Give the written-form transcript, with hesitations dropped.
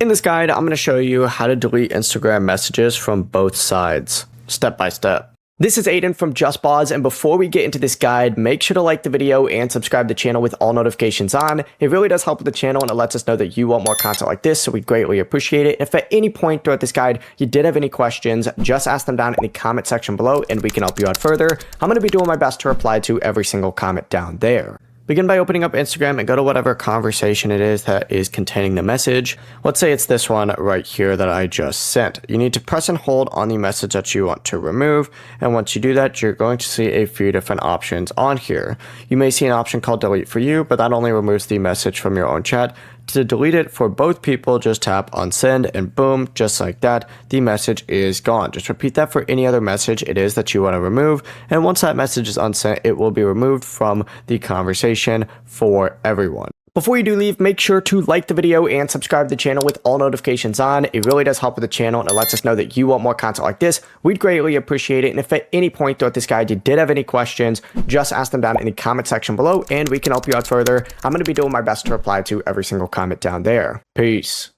In this guide, I'm going to show you how to delete Instagram messages from both sides, step by step. This is Aiden from JustBoz, and before we get into this guide, make sure to like the video and subscribe to the channel with all notifications on. It really does help with the channel, and it lets us know that you want more content like this, so we greatly appreciate it. If at any point throughout this guide you did have any questions, just ask them down in the comment section below, and we can help you out further. I'm going to be doing my best to reply to every single comment down there. Begin by opening up Instagram and go to whatever conversation it is that is containing the message. Let's say it's this one right here that I just sent. You need to press and hold on the message that you want to remove. And once you do that, you're going to see a few different options on here. You may see an option called delete for you, but that only removes the message from your own chat. To delete it for both people, just tap on send and boom, just like that, the message is gone. Just repeat that for any other message it is that you want to remove. And once that message is unsent, it will be removed from the conversation for everyone. Before you do leave, make sure to like the video and subscribe to the channel with all notifications on. It really does help with the channel, and it lets us know that you want more content like this. We'd greatly appreciate it. And if at any point throughout this guide you did have any questions, just ask them down in the comment section below and we can help you out further. I'm going to be doing my best to reply to every single comment down there. Peace.